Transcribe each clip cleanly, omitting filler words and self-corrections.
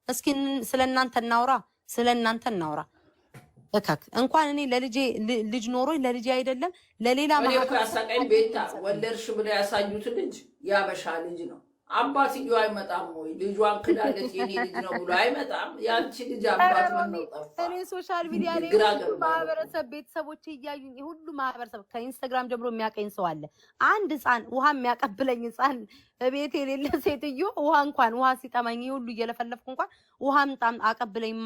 እስኪ ስለናንተ እናውራ እካክ እንኳን እኔ ለልጄ ልጅ ኖሮኝ ለልጄ አይደለም ለሌላ ማለት ያሳቀኝ ቤታ ወለርሽ ብለው ያሳዩት ልጅ ያበሻ ልጅ ነው። አባትየው አይመጣም ወይ ልጇን ክዳለት የኔ ልጅ ነው ብሎ አይመጣም። ያንቺ ልጅ አባት ምን ነው ጠፋ? እኔ ሶሻል ሚዲያ ላይ ማህበረሰብ ቤተሰቦች እያዩኝ ሁሉ ማህበረሰብ ከኢንስታግራም ጀምሮ የሚያቀኝ ሰው አለ። አንድ ህፃን ውሃ የሚያቀብለኝ ህፃን ቤት የሌለ ሴትዮ ውሃ ሲጠማኝ ሁሉ እየለፈለፍኩ እንኳን ውሃም አቀብለኝ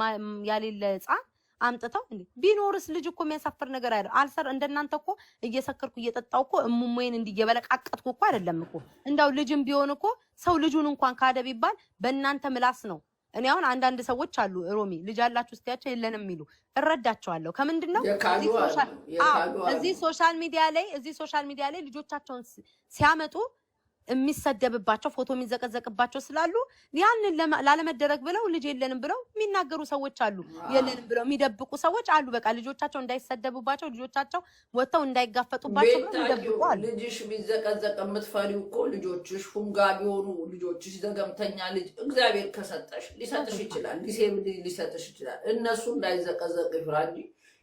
ያሌለ ህፃን አምጥተው እንዴ ቢኖርስ ልጅ እኮ የሚያሳፍር ነገር አይደል? አልሰር እንደናንተ እኮ እየሰከርኩ እየጠጣው እኮ እሙሙዬን እንዲየበለቃቀጥኩ እኮ አይደለም እኮ። እንዳው ልጅም ቢሆን እኮ ሰው ልጁን እንኳን ካደ ቢባል በእናንተ ምላስ ነው። እኔ አሁን አንዳንድ ሰዎች አሉ ሮሚ ልጅ አላችሁ እስኪያቸው የለንም የሚሉ እረዳቸዋለሁ። ከምንድነው እዚህ ሶሻል ሚዲያ ላይ ልጆቻቸውን ሲያመጡ የሚሰደብባቸው ፎቶ የሚዘቀዘቅባቸው ስላሉ ያንን ላለመደረግ ብለው ልጅ የለንም ብለው የሚናገሩ ሰዎች አሉ። የለንም ብለው የሚደብቁ ሰዎች አሉ። በቃ ልጆቻቸው እንዳይሰደቡባቸው ልጆቻቸው ወጥተው እንዳይጋፈጡባቸው የሚደብቁ አሉ። ልጅሽ ቢዘቀዘቅ የምትፈሪው እኮ ልጆችሽ ፉንጋ ቢሆኑ ልጆችሽ ዘገምተኛ ልጅ እግዚአብሔር ከሰጠሽ ሊሰጥሽ ይችላል። ሊሰጥሽ ይችላል። እነሱ እንዳይዘቀዘቅ ይፍራ እንጂ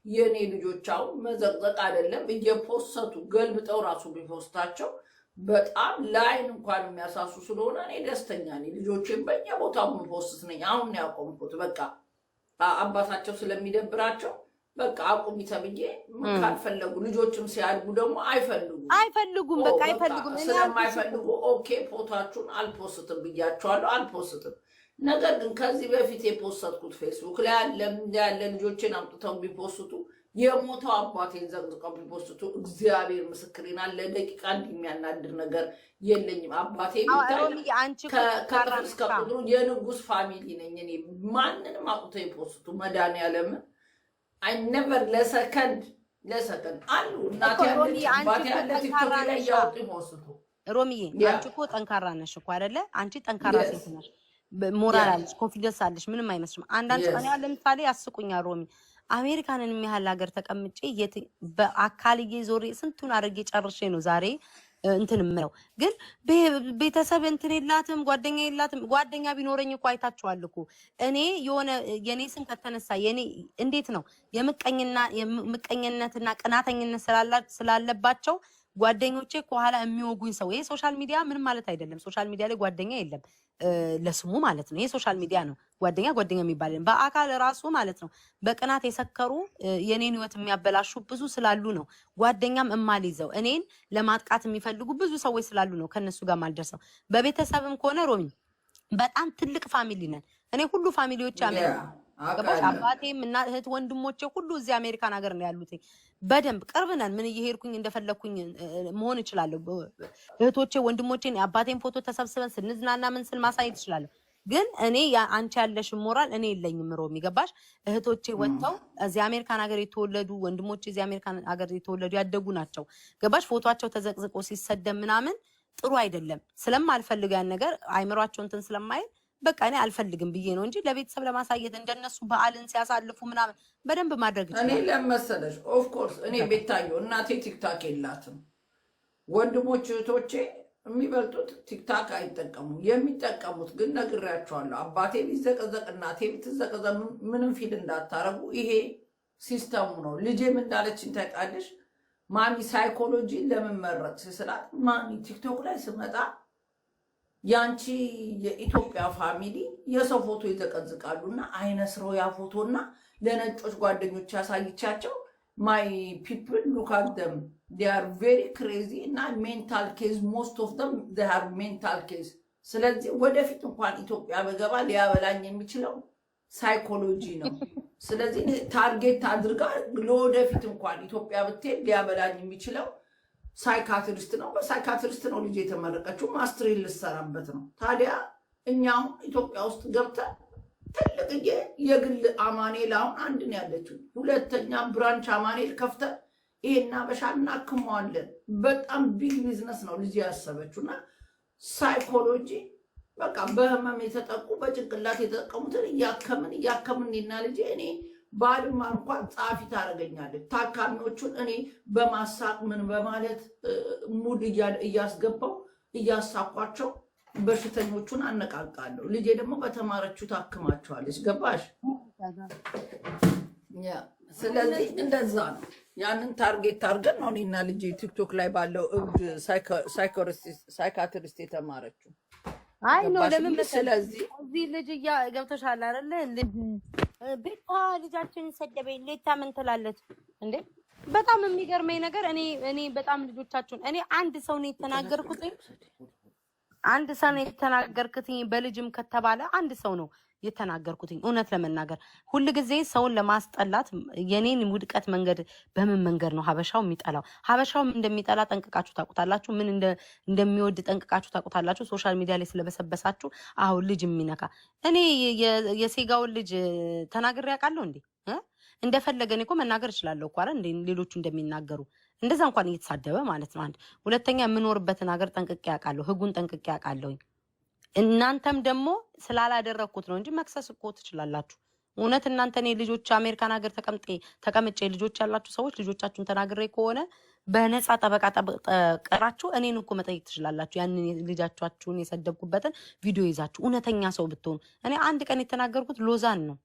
የኔ ልጆች አሁን መዘቅዘቅ አይደለም እየፖሰቱ ገልብጠው ራሱ ቢፖስታቸው በጣም ላይን እንኳን የሚያሳሱ ስለሆነ እኔ ደስተኛ ነኝ። ልጆቼን በየቦታው ፖስት ነኝ። አሁን ያቆምኩት በቃ አባታቸው ስለሚደብራቸው በቃ አቁሚ ተብዬ ካልፈለጉ ልጆችም ሲያድጉ ደግሞ አይፈልጉም በቃ አይፈልጉም። ስለማይፈልጉ ኦኬ ፎቶአችሁን አልፖስትም ብያቸዋለሁ፣ አልፖስትም። ነገር ግን ከዚህ በፊት የፖስትኩት ፌስቡክ ላይ ያለ ልጆቼን አምጥተው ቢፖስቱ የሞተው አባቴን ዘቅዝቀው ቢፖስቱ እግዚአብሔር ምስክሬን አለ ደቂቃ እንደሚያናድር ነገር የለኝም። አባቴ ከክፍል እስከ ቁጥሩ የንጉስ ፋሚሊ ነኝ እኔ። ማንንም አውጥተው የፖስቱ መድኃኒዓለም አይ ኔቨር ለሰከንድ አሉ እናቴ ያለች አባቴ ያለ ቲክቶክ ላይ ያወጡ ይፖስቱ። ሮሚዬ አንቺ እኮ ጠንካራ ነሽ እኮ አይደለ? አንቺ ጠንካራ ሴት ነሽ፣ ሞራል አለሽ፣ ኮንፊደንስ አለሽ፣ ምንም አይመስልም። አንዳንድ ቀን ያለ ለምሳሌ ያስቁኛል ሮሚ አሜሪካንን የሚያህል ሀገር ተቀምጬ በአካልዬ ዞሬ ስንቱን አድርጌ ጨርሼ ነው ዛሬ እንትን ምለው። ግን ቤተሰብ እንትን የላትም ጓደኛ የላትም። ጓደኛ ቢኖረኝ እኮ አይታችኋል እኮ እኔ የሆነ የኔ ስም ከተነሳ የኔ እንዴት ነው የምቀኝነትና ቅናተኝነት ስላለባቸው ጓደኞቼ ከኋላ የሚወጉኝ ሰው። ይሄ ሶሻል ሚዲያ ምንም ማለት አይደለም። ሶሻል ሚዲያ ላይ ጓደኛ የለም ለስሙ ማለት ነው። ይሄ ሶሻል ሚዲያ ነው። ጓደኛ የሚባል በአካል ራሱ ማለት ነው። በቅናት የሰከሩ የኔን ህይወት የሚያበላሹ ብዙ ስላሉ ነው ጓደኛም እማልይዘው። እኔን ለማጥቃት የሚፈልጉ ብዙ ሰዎች ስላሉ ነው ከነሱ ጋር ማልደርሰው። በቤተሰብም ከሆነ ሮሚ በጣም ትልቅ ፋሚሊ ነን። እኔ ሁሉ ፋሚሊዎች አባቴም እና እህት ወንድሞቼ ሁሉ እዚህ አሜሪካን ሀገር ነው ያሉት። በደንብ ቅርብ ነን። ምን እየሄድኩኝ እንደፈለኩኝ መሆን እችላለሁ። እህቶቼ ወንድሞቼን አባቴን ፎቶ ተሰብስበን ስንዝናና ምን ስል ማሳየት እችላለሁ። ግን እኔ አንቺ ያለሽ ሞራል እኔ የለኝም። ሮሚ ገባሽ? እህቶቼ ወጥተው እዚህ አሜሪካን ሀገር የተወለዱ ወንድሞቼ እዚህ አሜሪካን ሀገር የተወለዱ ያደጉ ናቸው። ገባሽ? ፎቶአቸው ተዘቅዝቆ ሲሰደብ ምናምን ጥሩ አይደለም። ስለማልፈልግ ያን ነገር አይምሯቸው እንትን ስለማይል በቃ እኔ አልፈልግም ብዬ ነው እንጂ ለቤተሰብ ለማሳየት እንደነሱ በዓልን ሲያሳልፉ ምናምን በደንብ ማድረግ ይችላል። እኔ ለመሰለሽ ኦፍ ኮርስ እኔ ቤታየው እናቴ ቲክታክ የላትም። ወንድሞች እህቶቼ የሚበልጡት ቲክታክ አይጠቀሙም። የሚጠቀሙት ግን ነግሬያቸዋለሁ። አባቴ ቢዘቀዘቅ እናቴ ብትዘቀዘቅ ምንም ፊል እንዳታረጉ። ይሄ ሲስተሙ ነው። ልጄም እንዳለችኝ ታውቃለሽ ማሚ ሳይኮሎጂ ለምን መረጥሽ ስላት ማሚ ቲክቶክ ላይ ስመጣ ያንቺ የኢትዮጵያ ፋሚሊ የሰው ፎቶ ይዘቀዝቃሉና አይነ ስራው ያ ፎቶና ለነጮች ጓደኞች ያሳይቻቸው ማይ ፒፕል ሉክ አት ደም they are very crazy እና ሜንታል ኬዝ most of them they have mental case። ስለዚህ ወደፊት እንኳን ኢትዮጵያ በገባ ሊያበላኝ የሚችለው ሳይኮሎጂ ነው። ስለዚህ ታርጌት አድርጋ ለወደፊት እንኳን ኢትዮጵያ ብትሄድ ሊያበላኝ የሚችለው ሳይካትሪስት ነው። በሳይካትሪስት ነው ልጅ የተመረቀችው፣ ማስትሬት ልትሰራበት ነው። ታዲያ እኛም ኢትዮጵያ ውስጥ ገብተን ትልቅ የግል አማኑኤል አሁን አንድ ነው ያለችው፣ ሁለተኛ ብራንች አማኑኤል ከፍተን ይሄና በሻ እናክመዋለን። በጣም ቢግ ቢዝነስ ነው ልጅ ያሰበችውና ሳይኮሎጂ በቃ በህመም የተጠቁ በጭንቅላት የተጠቀሙትን እያከምን እና ልጅ እኔ ባልማ እንኳን ጻፊ ታደርገኛለች። ታካሚዎቹን እኔ በማሳቅ ምን በማለት ሙድ እያስገባው እያሳኳቸው በሽተኞቹን አነቃቃለሁ። ልጄ ደግሞ በተማረችው ታክማቸዋለች። ገባሽ? ስለዚህ እንደዛ ነው። ያንን ታርጌት አድርገን ነው እኔና ልጄ ቲክቶክ ላይ ባለው እብድ ሳይካትሪስት የተማረችው። አይ ነው ለምን ስለዚህ እዚህ ልጅ ገብተሻል አይደለ? ልጅ ቤታ ልጃችንን ሰደበኝ ሌታ ምን ትላለች እንዴ? በጣም የሚገርመኝ ነገር እኔ በጣም ልጆቻችሁን እኔ አንድ ሰው ነው የተናገርኩት በልጅም ከተባለ አንድ ሰው ነው የተናገርኩት። እውነት ለመናገር ሁሉ ጊዜ ሰውን ለማስጠላት የኔን ውድቀት መንገድ በምን መንገድ ነው ሀበሻው የሚጠላው? ሀበሻው እንደሚጠላ ጠንቅቃችሁ ታውቁታላችሁ። ምን እንደሚወድ ጠንቅቃችሁ ታውቁታላችሁ። ሶሻል ሚዲያ ላይ ስለበሰበሳችሁ አሁን ልጅ የሚነካ እኔ የሴጋውን ልጅ ተናግሬ ያውቃለሁ እንዴ? እንደፈለገን እኮ መናገር እችላለሁ እኮ አይደል? ሌሎቹ እንደሚናገሩ እንደዛ እንኳን እየተሳደበ ማለት ነው። አንድ ሁለተኛ የምኖርበትን ሀገር ጠንቅቄ ያውቃለሁ። ህጉን ጠንቅቄ ያውቃለሁ። እናንተም ደግሞ ስላላደረኩት ነው እንጂ መክሰስ እኮ ትችላላችሁ። እውነት እናንተ እኔ ልጆች አሜሪካን ሀገር ተቀምጬ ልጆች ያላችሁ ሰዎች ልጆቻችሁን ተናግሬ ከሆነ በነፃ ጠበቃ ቀራችሁ እኔን እኮ መጠየቅ ትችላላችሁ። ያንን ልጃችሁን የሰደብኩበትን ቪዲዮ ይዛችሁ እውነተኛ ሰው ብትሆኑ። እኔ አንድ ቀን የተናገርኩት ሎዛን ነው።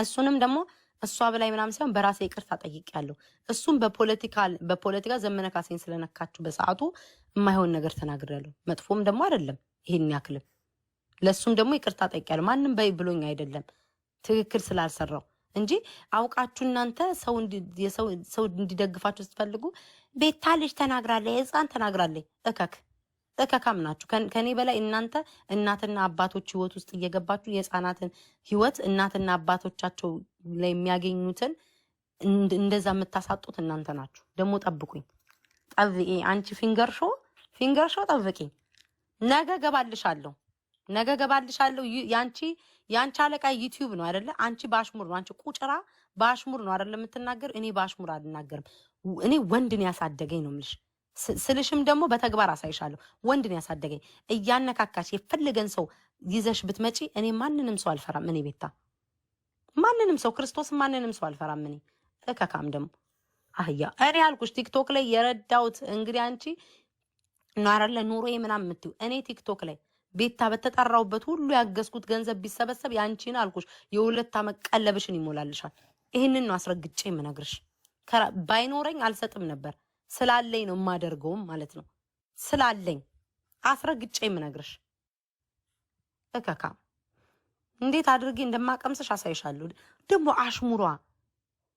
እሱንም ደግሞ እሷ በላይ ምናምን ሳይሆን በራሴ ይቅርታ ጠይቄያለሁ። እሱም በፖለቲካ ዘመነ ካሴን ስለነካችሁ በሰዓቱ የማይሆን ነገር ተናግሬያለሁ። መጥፎም ደግሞ አይደለም ይሄን ያክልም። ለሱም ደግሞ ይቅርታ ጠይቄያለሁ። ማንም በይ ብሎኝ አይደለም ትክክል ስላልሰራው እንጂ አውቃችሁ እናንተ ሰው እንዲደግፋችሁ ስትፈልጉ ቤታ ልጅ ተናግራለች፣ ህፃን ተናግራለች። እከካም ናችሁ። ከኔ በላይ እናንተ እናትና አባቶች ህይወት ውስጥ እየገባችሁ የህፃናትን ህይወት እናትና አባቶቻቸው ላይ የሚያገኙትን እንደዛ የምታሳጡት እናንተ ናችሁ። ደግሞ ጠብቁኝ፣ ጠብቂ። አንቺ ፊንገር ሾ ጠብቂኝ። ነገ ገባልሻለሁ። ያንቺ አለቃ ዩቲዩብ ነው አይደለ? አንቺ በአሽሙር ነው፣ አንቺ ቁጭራ በአሽሙር ነው አይደለ የምትናገር? እኔ በአሽሙር አልናገርም። እኔ ወንድን ያሳደገኝ ነው የምልሽ። ስልሽም ደግሞ በተግባር አሳይሻለሁ። ወንድን ያሳደገኝ እያነካካች የፈለገን ሰው ይዘሽ ብትመጪ እኔ ማንንም ሰው አልፈራም። እኔ ቤታ ማንንም ሰው ክርስቶስ ማንንም ሰው አልፈራም። እኔ እከካም ደግሞ አህያ እኔ አልኩሽ ቲክቶክ ላይ የረዳውት እንግዲህ አንቺ ናራለ ኑሮዬ ምናምን የምትይው እኔ ቲክቶክ ላይ ቤታ በተጠራውበት ሁሉ ያገዝኩት ገንዘብ ቢሰበሰብ ያንቺን አልኩሽ የሁለት ዓመት ቀለብሽን ይሞላልሻል። ይሄንን ነው አስረግጬ የምነግርሽ። ባይኖረኝ አልሰጥም ነበር። ስላለኝ ነው የማደርገውም ማለት ነው። ስላለኝ አስረግጬ የምነግርሽ። እከካ እንዴት አድርጌ እንደማቀምስሽ አሳይሻለሁ። ደግሞ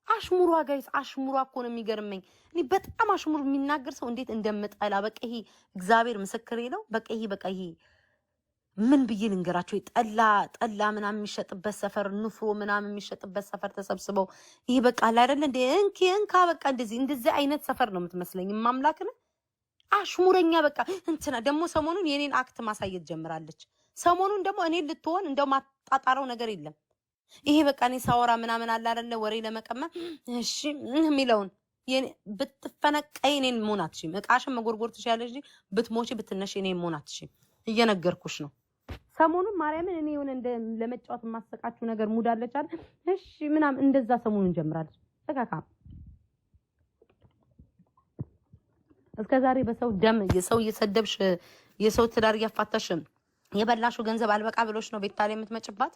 አሽሙሯ ጋይስ አሽሙሯ እኮ ነው የሚገርመኝ። እኔ በጣም አሽሙር የሚናገር ሰው እንዴት እንደምጠላ በቃ ይሄ እግዚአብሔር ምስክሬ ነው። በቃ ይሄ ምን ብዬ ልንገራቸው? ጠላ ምናምን የሚሸጥበት ሰፈር፣ ንፍሮ ምናምን የሚሸጥበት ሰፈር ተሰብስበው ይሄ በቃ አለ አይደለ እንደ እንካ በቃ እንደዚህ አይነት ሰፈር ነው የምትመስለኝ። ማምላክን አሽሙረኛ በቃ እንትና ደግሞ ሰሞኑን የኔን አክት ማሳየት ጀምራለች። ሰሞኑን ደግሞ እኔ ልትሆን እንደው ማጣጣረው ነገር የለም። ይሄ በቃ እኔ ሳወራ ምናምን አለ አይደለ ወሬ ለመቀማ እሺ የሚለውን ብትፈነቀይ እኔን መሆን አትችይም። እቃሽን መጎርጎር ትችያለሽ እንጂ ብትሞቺ ብትነሽ እኔን መሆን አትችይም። እየነገርኩሽ ነው። ሰሞኑን ማርያምን እኔ የሆነ እንደ ለመጫወት የማሰቃችሁ ነገር ሙድ አለች አይደል? እሺ ምናምን እንደዛ ሰሞኑን ጀምራለች። ተካካ እስከዛሬ በሰው ደም የሰው እየሰደብሽ የሰው ትዳር እያፋታሽ የበላሹ ገንዘብ አልበቃ ብሎሽ ነው ቤታ ላይ የምትመጭባት።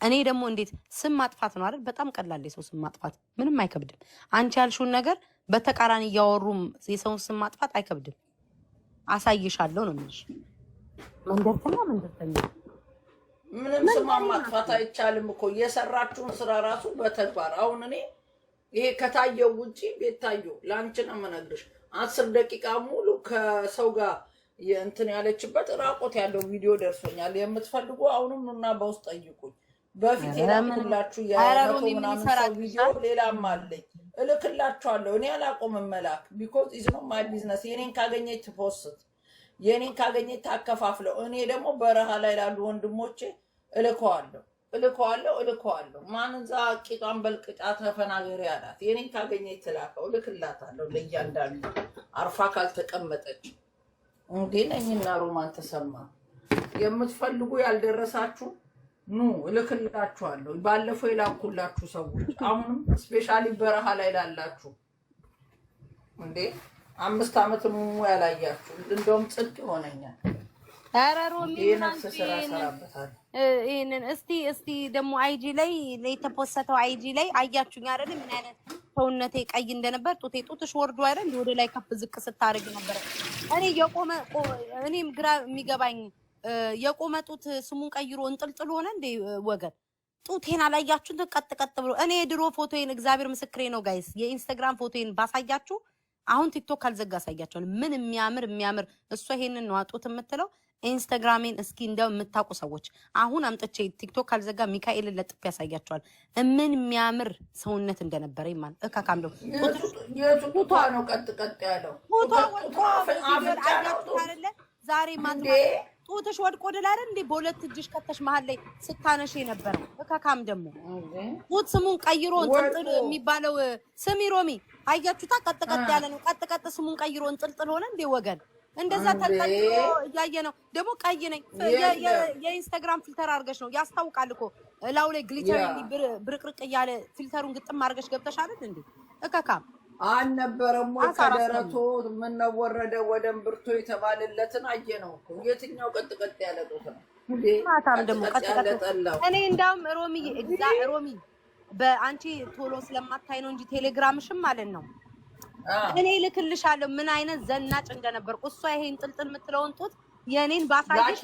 እኔ ደግሞ እንዴት ስም ማጥፋት ነው አይደል? በጣም ቀላል የሰው ስም ማጥፋት ምንም አይከብድም። አንቺ ያልሽውን ነገር በተቃራኒ እያወሩም የሰውን ስም ማጥፋት አይከብድም። አሳይሻለሁ ነው የምልሽ። መንደርተኛ ምንም ስም ማጥፋት አይቻልም እኮ የሰራችሁን ስራ ራሱ በተግባር አሁን እኔ ይሄ ከታየው ውጪ ቤታየው ላንቺ ነው የምነግርሽ 10 ደቂቃ ሙሉ ከሰው ጋር እንትን ያለችበት ራቆት ያለው ቪዲዮ ደርሶኛል። የምትፈልጉ አሁንም እና በውስጥ ጠይቁኝ። በፊት የላኩላችሁ ያለው ምናምን ሰው ቪዲዮ ሌላም አለኝ እልክላችኋለሁ። እኔ አላቆምም መላክ ቢኮዝ ኢዝ ኖት ማይ ቢዝነስ። የኔን ካገኘች ፖስት የኔን ካገኘች ታከፋፍለው። እኔ ደግሞ በረሃ ላይ ላሉ ወንድሞቼ እልከዋለሁ። ማንዛ ቂጧን በልቅጫ ተፈናገሪ አላት። የኔን ካገኘች ትላከው እልክላታለሁ። ለእያንዳንዱ አርፋ ካልተቀመጠች እንዴ ነኝና ሮማን ተሰማ የምትፈልጉ ያልደረሳችሁ ኑ እልክላችኋለሁ። ባለፈው የላኩላችሁ ሰዎች አሁንም ስፔሻሊ በረሃ ላይ ላላችሁ እንዴ 5 ዓመት ሙሉ ያላያችሁ እንደውም ጽድቅ ይሆነኛል። ኧረ ሮሚ ነፍስ ስራ ሰራበታል። ይሄንን እስቲ ደግሞ አይጂ ላይ የተፖሰተው አይጂ ላይ አያችሁኝ አይደል? ምን አይነት ሰውነቴ ቀይ እንደነበር ጡትሽ ወርዶ አይደል? ወደ ላይ ከፍ ዝቅ ስታርግ ነበር። እኔም ግራ የሚገባኝ የቆመ ጡት ስሙን ቀይሮ እንጥልጥል ሆነ እንዴ ወገን? ጡቴን አላያችሁት? ቀጥ ብሎ እኔ የድሮ ፎቶዬን እግዚአብሔር ምስክሬ ነው ጋይስ፣ የኢንስታግራም ፎቶዬን ባሳያችሁ አሁን ቲክቶክ ካልዘጋ አሳያችኋለሁ። ምን የሚያምር እሷ ይሄንን ነው አጡት የምትለው። ኢንስታግራሜን እስኪ እንደው የምታውቁ ሰዎች አሁን አምጥቼ ቲክቶክ ካልዘጋ ሚካኤልን ለጥፍ ያሳያቸዋል። ምን የሚያምር ሰውነት እንደነበረ ይማን እካካም ነው ጡቷ ነው ቀጥ ያለው ጡቷ ወጥቶ አይደለ? ዛሬ ማጥማ ጡትሽ ወድቆ ወደ ላይ እንዴ በሁለት እጅሽ ከተሽ መሀል ላይ ስታነሽ የነበረው እካካም ደግሞ ጡት ስሙን ቀይሮ እንጥልጥል የሚባለው ስሚ ሮሚ አያችሁታ? ቀጥ ያለ ነው። ቀጥ ስሙን ቀይሮ እንጥልጥል ሆነ እንዴ ወገን? እንደዛ ተልጣጥሎ እያየ ነው ደግሞ። ቀይ ነኝ የኢንስታግራም ፊልተር አድርገሽ ነው ያስታውቃል እኮ ላው ላይ ግሊተር ብርቅርቅ እያለ ፊልተሩን ግጥም አድርገሽ ገብተሽ አይደል እንዴ እካካም አልነበረም ወይ? ከደረቶ ምን ነው ወረደ ወደ እምብርቶ የተባለለትን አየ ነው እኮ። የትኛው ቀጥ ያለ ጡት ነው እንዴ? ማታም ደግሞ ቀጥ እኔ እንዳውም ሮሚ በአንቺ ቶሎ ስለማታይ ነው እንጂ ቴሌግራምሽም ማለት ነው እኔ ልክልሻለሁ ምን አይነት ዘናጭ እንደነበርኩ። እሷ ይሄን ጥልጥል የምትለውን ጡት የኔን ባሳይሽ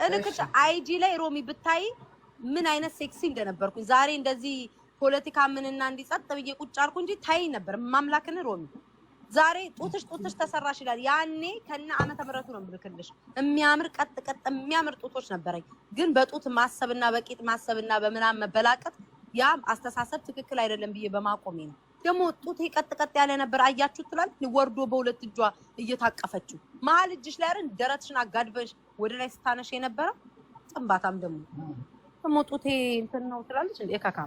እልክሽ አይጂ ላይ ሮሚ ብታይ ምን አይነት ሴክሲ እንደነበርኩ። ዛሬ እንደዚህ ፖለቲካ ምንና እንዲጸጥ ብዬ ቁጭ አልኩ እንጂ ታይ ነበር ማምላክን ሮሚ። ዛሬ ጡትሽ ተሰራሽ ይላል። ያኔ ከነ ዓመተ ምህረቱ ነው የምልክልሽ። የሚያምር ቀጥ የሚያምር ጡቶች ነበረኝ። ግን በጡት ማሰብና በቂጥ ማሰብና በምናም መበላቀጥ ያም አስተሳሰብ ትክክል አይደለም ብዬ በማቆሜ ነው። ደግሞ ጡቴ ቀጥ ያለ ነበር አያችሁ ትላል። ወርዶ በሁለት እጇ እየታቀፈችው መሀል እጅሽ ላይ አይደል ደረትሽን አጋድበሽ ወደ ላይ ስታነሽ የነበረው ጥንባታም ደግሞ ጡቴ እንትን ነው ትላለች እንዴ ካካ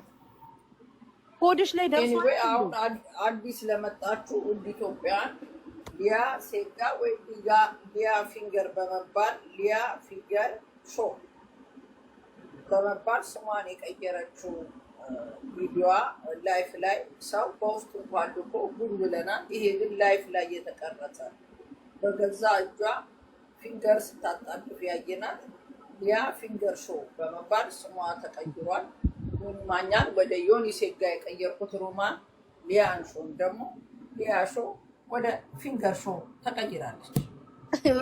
ሆድሽ ላይ ደርሶ አሁን አዲስ ለመጣችሁ ኢትዮጵያን ሊያ ሴጋ ወይ ሊያ ፊንገር በመባል ሊያ ፊንገር ሾ በመባል ስሟን የቀየረችው ቪዲዮዋ ላይፍ ላይ ሰው በውስጡ እንኳን ልኮ ጉድ ብለናል። ይሄ ግን ላይፍ ላይ የተቀረጸ በገዛ እጇ ፊንገር ስታጣድፍ ያየናት ሊያ ፊንገር ሾ በመባል ስሟ ተቀይሯል። ማኛን ወደ ዮኒ ሴጋ የቀየርኩት ሮማን ሊያን ሾን ደግሞ ሊያ ሾ ወደ ፊንገር ሾ ተቀይራለች።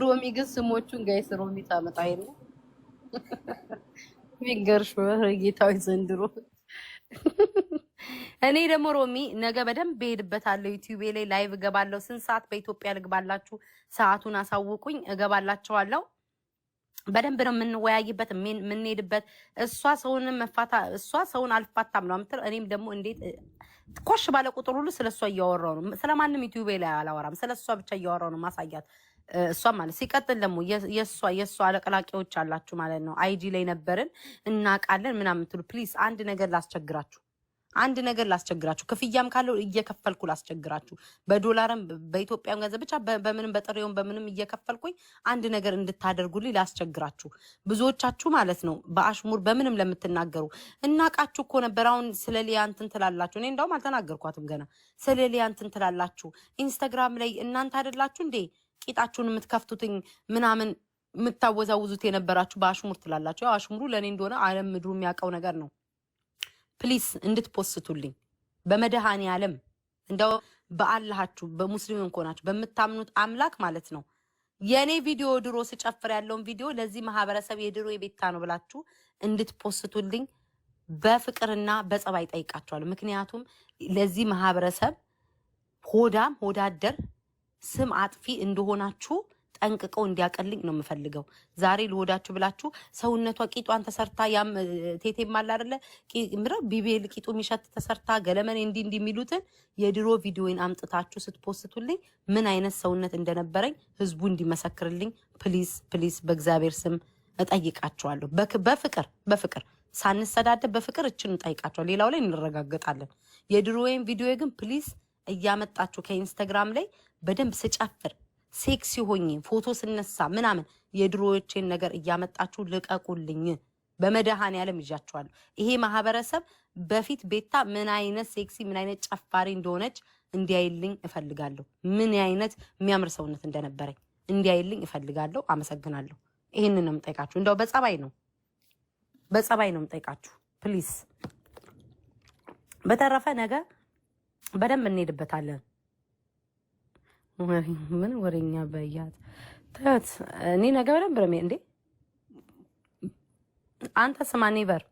ሮሚ ግን ስሞቹን ጋይስ ሮሚ ታመጣ የለ ፊንገር ሾ ጌታዊ ዘንድሮ። እኔ ደግሞ ሮሚ ነገ በደንብ እሄድበታለሁ። ዩቲዩብ ላይ ላይቭ እገባለሁ። ስንት ሰዓት በኢትዮጵያ ልግባላችሁ? ሰዓቱን አሳውቁኝ፣ እገባላችኋለሁ። በደንብ ነው የምንወያይበት የምንሄድበት። እሷ ሰውን አልፋታም ነው የምትለው። እኔም ደግሞ እንዴት ኮሽ ባለ ቁጥር ሁሉ ስለሷ እያወራው ነው። ስለማንም ዩቲዩብ ላይ አላወራም፣ ስለሷ ብቻ እያወራው ነው ማሳያት። እሷ ማለት ሲቀጥል ደግሞ የሷ አለቀላቂዎች አላችሁ ማለት ነው። አይጂ ላይ ነበርን እናውቃለን ምናምን ትሉ። ፕሊዝ አንድ ነገር ላስቸግራችሁ፣ ክፍያም ካለው እየከፈልኩ ላስቸግራችሁ፣ በዶላርም በኢትዮጵያም ገንዘብ ብቻ በምንም በጥሬውም በምንም እየከፈልኩኝ አንድ ነገር እንድታደርጉልኝ ላስቸግራችሁ። ብዙዎቻችሁ ማለት ነው በአሽሙር በምንም ለምትናገሩ እናቃችሁ እኮ ነበር። አሁን ስለ ሊያ እንትን ትላላችሁ። እኔ እንዳውም አልተናገርኳትም ገና። ስለ ሊያ እንትን ትላላችሁ ኢንስታግራም ላይ። እናንተ አይደላችሁ እንዴ ቂጣችሁን የምትከፍቱትኝ ምናምን የምታወዛውዙት የነበራችሁ በአሽሙር ትላላችሁ። ያው አሽሙሩ ለእኔ እንደሆነ ዓለም ምድሩ የሚያውቀው ነገር ነው። ፕሊስ እንድትፖስቱልኝ በመድኃኔ ዓለም እንደው በአላሃችሁ በሙስሊም እንኮናችሁ በምታምኑት አምላክ ማለት ነው። የኔ ቪዲዮ ድሮ ስጨፍር ያለውን ቪዲዮ ለዚህ ማህበረሰብ የድሮ የቤታ ነው ብላችሁ እንድትፖስቱልኝ በፍቅርና በጸባይ ጠይቃችኋለሁ። ምክንያቱም ለዚህ ማህበረሰብ ሆዳደር ስም አጥፊ እንደሆናችሁ ጠንቅቀው እንዲያቀልኝ ነው የምፈልገው። ዛሬ ልወዳችሁ ብላችሁ ሰውነቷ ቂጧን ተሰርታ ያም ቴቴም አለ አይደለ ቢቤል ቂጡ የሚሸት ተሰርታ ገለመኔ እንዲህ የሚሉትን የድሮ ቪዲዮን አምጥታችሁ ስትፖስቱልኝ ምን አይነት ሰውነት እንደነበረኝ ህዝቡ እንዲመሰክርልኝ ፕሊዝ በእግዚአብሔር ስም እጠይቃችኋለሁ። በፍቅር ሳንሰዳደብ በፍቅር እችን እንጠይቃችኋለሁ። ሌላው ላይ እንረጋገጣለን። የድሮዬን ቪዲዮ ግን ፕሊዝ እያመጣችሁ ከኢንስታግራም ላይ በደንብ ስጨፍር ሴክሲ ሆኜ ፎቶ ስነሳ ምናምን የድሮዎቼን ነገር እያመጣችሁ ልቀቁልኝ። በመድኃኔዓለም ይዣችኋለሁ። ይሄ ማህበረሰብ በፊት ቤታ ምን አይነት ሴክሲ ምን አይነት ጨፋሪ እንደሆነች እንዲያይልኝ እፈልጋለሁ። ምን አይነት የሚያምር ሰውነት እንደነበረኝ እንዲያይልኝ እፈልጋለሁ። አመሰግናለሁ። ይሄንን ነው የምጠይቃችሁ። እንደው በጸባይ ነው የምጠይቃችሁ ፕሊዝ። በተረፈ ነገ በደንብ እንሄድበታለን። ምን ወሬኛ በያት ተት እኔ ነገ በደንብ እንዴ አንተ ስማ ኔቨር